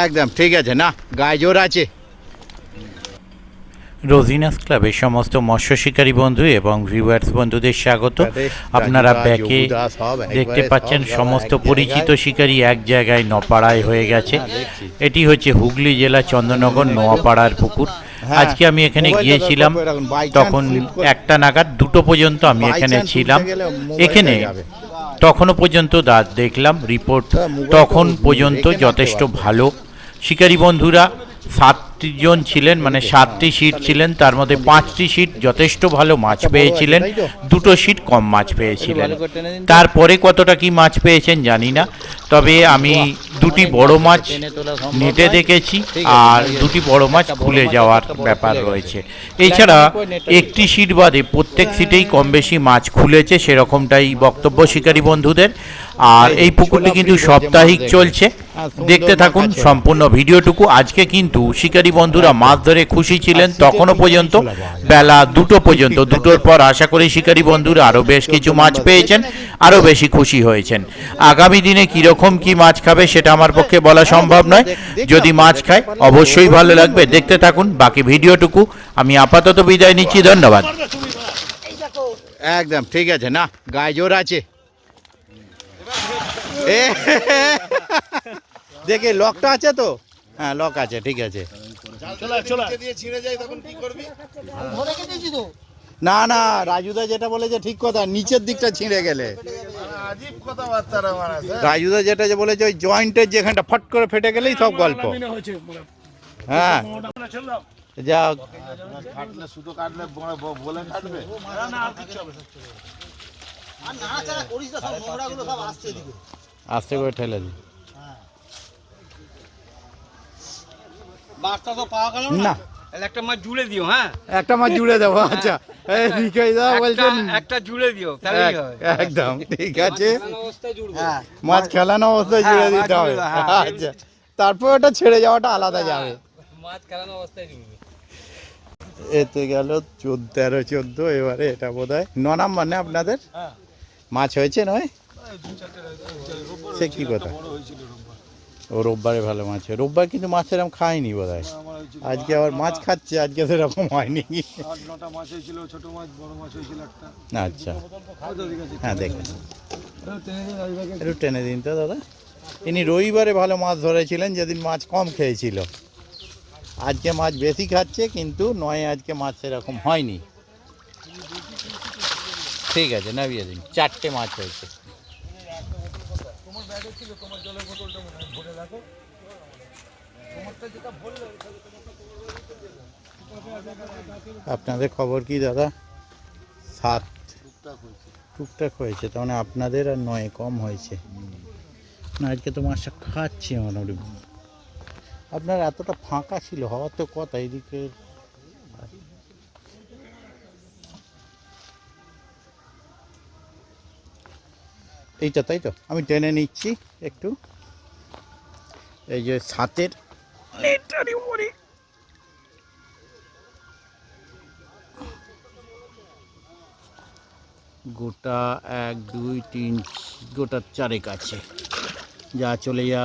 একদম ঠিক আছে, না গায়ে জোর আছে। রোজিনাস ক্লাবের সমস্ত মৎস্য শিকারী বন্ধু এবং ভিউয়ার্স বন্ধুদের স্বাগত। আপনারা ব্যাকে দেখতে পাচ্ছেন সমস্ত পরিচিত শিকারী এক জায়গায় নপাড়ায় হয়ে গেছে। এটি হচ্ছে হুগলি জেলা চন্দননগর নোয়াপাড়ার পুকুর। আজকে আমি এখানে গিয়েছিলাম তখন 1টা নাগাদ, 2টো পর্যন্ত আমি এখানে ছিলাম। এখানে তখনও পর্যন্ত দেখলাম রিপোর্ট তখন পর্যন্ত যথেষ্ট ভালো। শিকারী বন্ধুরা 7টি জন ছিলেন, মানে 7টি সিট ছিলেন, তার মধ্যে 5টি সিট যথেষ্ট ভালো মাছ পেয়েছিলেন, 2টো সিট কম মাছ পেয়েছিলেন। তারপরে কতটা কি মাছ পেয়েছেন জানি না, তবে আমি 2টি বড় মাছ নেটে দেখেছি আর 2টি বড় মাছ খুলে যাওয়ার ব্যাপার রয়েছে। এছাড়া একটি সিট বাদে প্রত্যেক সিটেই কম বেশি মাছ খুলেছে, সেরকমটাই বক্তব্য শিকারী বন্ধুদের। আর এই পুকুরটি কিন্তু সাপ্তাহিক চলছে, দেখতে থাকুন সম্পূর্ণ ভিডিওটুকু। আজকে কিন্তু শিকারী বন্ধুরা মাছ ধরে খুশি ছিলেন তখনও পর্যন্ত, বেলা 2টো পর্যন্ত। 2টোর পর আশা করি শিকারী বন্ধুরা আরও বেশ কিছু মাছ পেয়েছেন, আরও বেশি খুশি হয়েছেন। আগামী দিনে কীরকম কি মাছ খাবে সেটা আমার পক্ষে বলা সম্ভব নয়, যদি মাছ খায় অবশ্যই ভালো লাগবে। দেখতে থাকুন বাকি ভিডিওটুকু। আমি আপাতত বিদায় নিচ্ছি, ধন্যবাদ। একদম ঠিক আছে, না গায়ে জোর আছে। দেখে লকটা আছে তো? হ্যাঁ লক আছে, ঠিক আছে। না না, রাজুদা যেটা বলেছে ঠিক কথা, নিচের দিকটা ছিঁড়ে গেলে। রাজুদা যেটা যে বলেছে ওই জয়েন্টের যেখানটা ফট করে ফেটে গেলেই সব গল্প। হ্যাঁ যা শুধু কাটলে বলে কাটবে। আস্তে করে ঠেলে দি না, একটা মাছ জুড়ে দিও। হ্যাঁ একটা মাছ জুড়ে দেবো। আচ্ছা বলছেন একটা জুড়ে দিও, তাহলেই হয়। একদম ঠিক আছে, মাছ খেলানো অবস্থায় জুড়ে দিতে হবে। আচ্ছা, তারপর ওটা ছেড়ে যাওয়াটা আলাদা যাবে। মাছ খেলানো অবস্থায় জুড়বে। এতে গেল 13-14, এবারে এটা বোধ হয় 9 নাম্বার না আপনাদের। মাছ হয়েছে নয়? সে কি কথা, ও রোববারে ভালো মাছ হয়। রোববার কিন্তু মাছ এরকম খায়নি বোধ হয়, আজকে আবার মাছ খাচ্ছে। আজকে সেরকম হয়নি। 8-9টা মাছ হয়েছিল, ছোট মাছ, বড় মাছ হয়েছিল একটা। আচ্ছা হ্যাঁ দেখেন, একটু টেনে দিন তো দাদা। ইনি রবিবারে ভালো মাছ ধরেছিলেন, যেদিন মাছ কম খেয়েছিল। আজকে মাছ বেশি খাচ্ছে, কিন্তু নয় আজকে মাছ সেরকম হয়নি। ঠিক আছে, নামিয়ে দিন। 4টে মাছ হয়েছে। আপনাদের খবর কি দাদা? 7 টুকটাক হয়েছে, তার মানে আপনাদের আর 9 কম হয়েছে না। আজকে তো মাছটা খাচ্ছি মোটামুটি। আপনার এতটা ফাঁকা ছিল, হওয়ার তো কথা। এইদিকে এইটা, তাই তো আমি টেনে নিচ্ছি একটু। এই যে 7-এর নেটটারই উপরে গোটা 1 2 3 গোটা 4 আছে, যা চলে যা।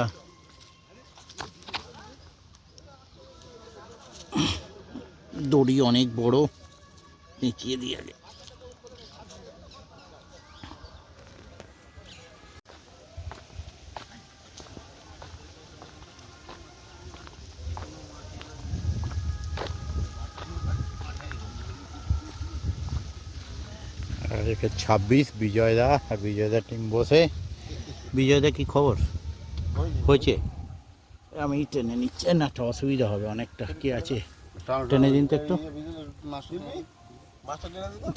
দড়ি অনেক বড়, পেঁচিয়ে দিয়ে আগে। আর একে 26 বিজয়দা আর বিজয়দা টিম বসে। বিজয়দা কি খবর হয়েছে? আমি টেনে নিচ্ছি না, একটা অসুবিধা হবে অনেকটা। কি আছে টেনে দিন তো একটু।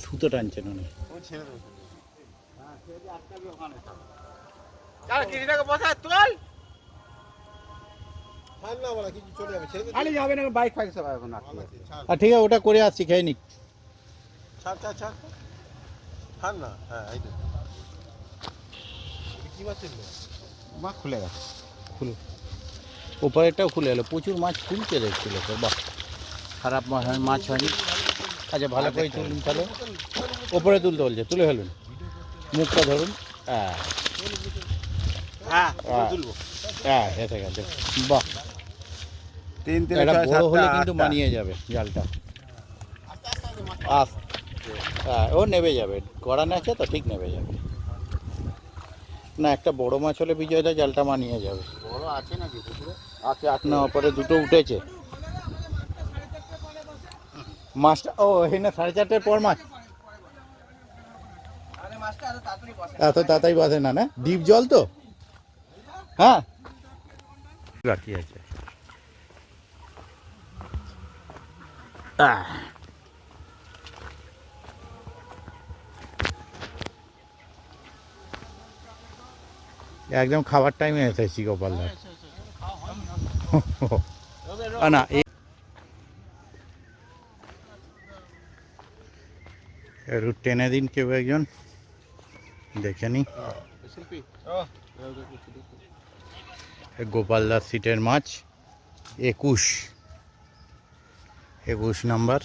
ছুতো টানছেন উনি। ঠিক আছে, ওটা করে আসছি, খেয়ে নিক। খুলে গেছে, খুলে ওপারেরটাও খুলে এলো। প্রচুর মাছ খুলছে দেখছিল তো, বাহ খারাপ মাছ হয়নি। আচ্ছা ভালো করে তুলুন তাহলে, ওপরে তুলতে বলছে, তুলে ফেলুন, মুখটা ধরুন। হ্যাঁ হ্যাঁ এসে গেছে। বাহ, এটা বড় হলে কিন্তু মানিয়ে যাবে জালটা। হ্যাঁ, ও নেবে যাবে, গড়ান আছে তো, ঠিক নেবে যাবে। না, একটা বড় মাছ হলে বিজয়দা জালটা মানিয়ে যাবে। বড় আছে নাকি পুকুরে? আছে না, ওপরে দুটো উঠেছে মাছটা। ও এখানে 4:30-এর পর মাছ এত তাড়াতাড়ি বাঁধে না, না ডিপ জল তো। হ্যাঁ বাকি আছে। একদম খাবার টাইমে এসেছি গোপালদার। না একটু টেনে দিন কেউ একজন, দেখে নি। গোপালদার সিটের মাছ 21 নাম্বার।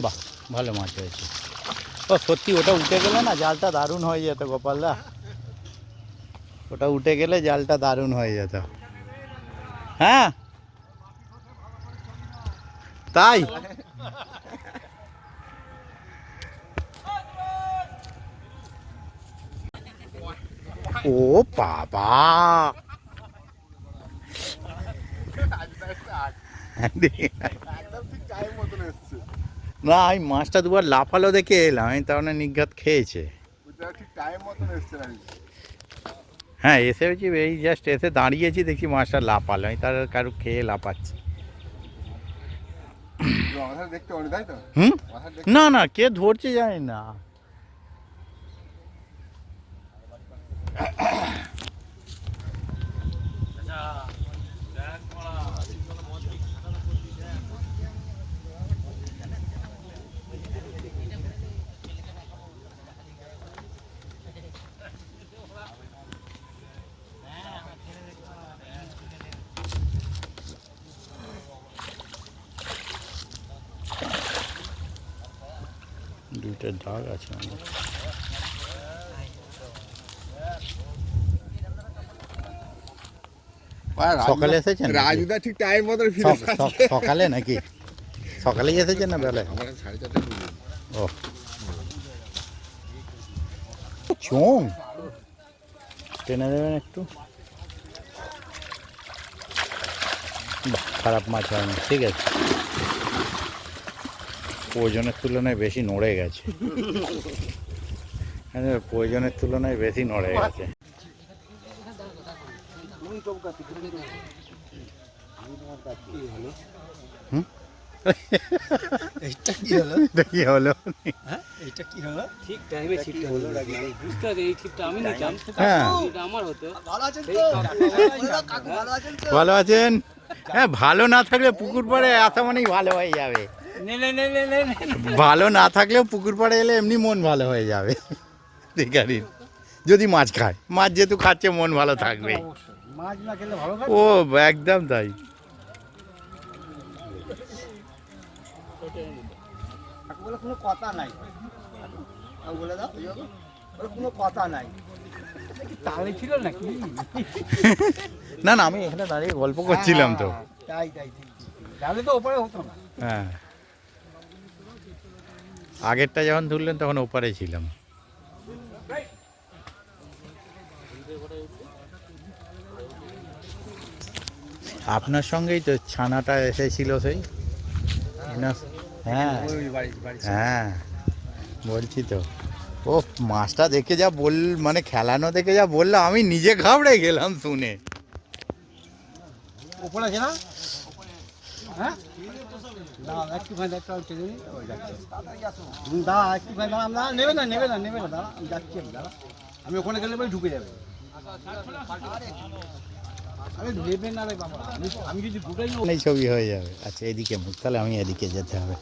বাহ, ভালো মাছ হয়েছে। ও সত্যি, ওটা উঠে গেলে না জালটা দারুণ হয়ে যেত গোপালদা। ওটা উঠে গেলে জালটা দারুণ হয়ে যেত। হ্যাঁ তাই। ও বাবা, না আমি মাছটা দুবার লাফালো দেখে এলাম, আমি তার মানে নিঘাত খেয়েছে। হ্যাঁ এসেছি, এই জাস্ট এসে দাঁড়িয়েছি, দেখি মাছটা লাফালো, আমি তার কারো খেয়ে লাফাচ্ছি। হুম, না না, কে ধরছে জানি না। দুইটা দাগ আছে আমার। সকালে এসেছেন? রাজুদা ঠিক টাইম মতো সকালে নাকি? সকালেই এসেছেন না বেলায়? ও চোং টেনে দেবেন একটু। বাহ, খারাপ মাছ হয়নি, ঠিক আছে। প্রয়োজনের তুলনায় বেশি নড়ে গেছে। প্রয়োজনের তুলনায় বেশি নড়ে গেছে। এইটা কি হলো? এটা কি হলো? এইটা কি হলো? ঠিক টাইমে ছিটটা হলো না, বুঝতে পারি এই ছিটটা আমি নিতাম, হ্যাঁ এটা আমার হতো। ভালো আছেন সেই তো? কাকু ভালো আছেন তো? ভালো আছেন? হ্যাঁ, ভালো না থাকলে পুকুর পাড়ে আসা মানেই ভালো হয়ে যাবে। নে নে নে নে নে নে। ভালো না থাকলেও পুকুর পাড়ে এলে এমনি মন ভালো হয়ে যাবে। দেখারিন যদি মাছ খায়, মাছ যেহেতু খাচ্ছে মন ভালো থাকবে। মাছ না খেলে ভালো লাগে? ও একদম তাই। বলে কোনো কথা নাই, বলে দাও কোনো কথা নাই। তালে ছিল নাকি? না না, আমি এখানে দাঁড়িয়ে গল্প করছিলাম তো। তাই তাই ঠিক, তাহলে তো ওপরে হতো না। হ্যাঁ, আগেরটা যখন তুললেন তখন ওপারে ছিলাম। আপনার সঙ্গেই তো ছানাটা এসেছিল সেই। হ্যাঁ হ্যাঁ বলছি তো। ও মাছটা দেখে যা মানে খেলানো দেখে যা বললাম, আমি নিজে ঘাবড়ে গেলাম শুনে। উপরে আছে না? হ্যাঁ একটুখানি একটা দাঁড়া, একটুখানি দাঁড়া, না নেবে না নেবে না নেবে না, দাঁড়া আমি যাচ্ছি, দাঁড়া আমি ওখানে গেলে পরে ঢুকে যাবে। আরে নেবে না রে বাবা, আমি যদি ঢুকাই না এই ছবি হয়ে যাবে। আচ্ছা এদিকে মুখ, তাহলে আমি এদিকে যেতে হবে।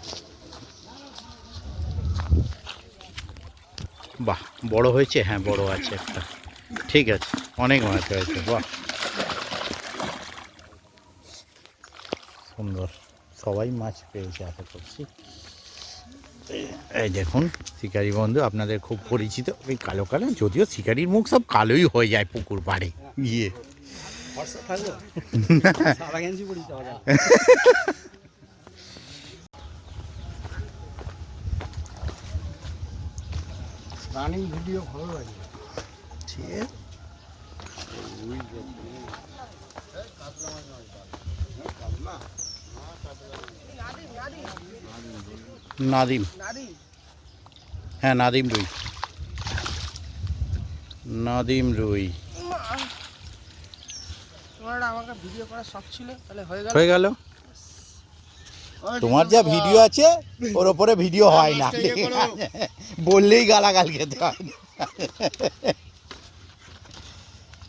বাহ, বড় হয়েছে? হ্যাঁ বড় আছে একটা, ঠিক। ঠিক আছে, অনেক মাছ হয়েছে, বাহ সুন্দর, সবাই মাছ পেয়েছে আশা করছি। এই দেখুন শিকারি বন্ধু আপনাদের খুব পরিচিত, এই কালো কালো, যদিও শিকারির মুখ সব কালোই হয়ে যায় পুকুর পাড়ে গিয়ে। রানিং ভিডিও ভালো লাগে। নাদিম, হ্যাঁ নাদিম রুই, নাদিম রুই তোমার আমাকে ভিডিও করার শখ ছিল, তাহলে হয়ে গেল। তোমার যা ভিডিও আছে ওর ওপরে ভিডিও হয় না, বললেই গালাগাল খেতে হয়।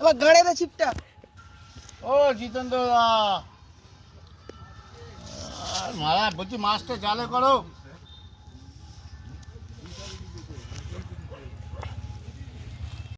এবার গাড়ে দে ছিপটা। ও জিতেন্দ্র মারা বলছি মাছটা জালে করো।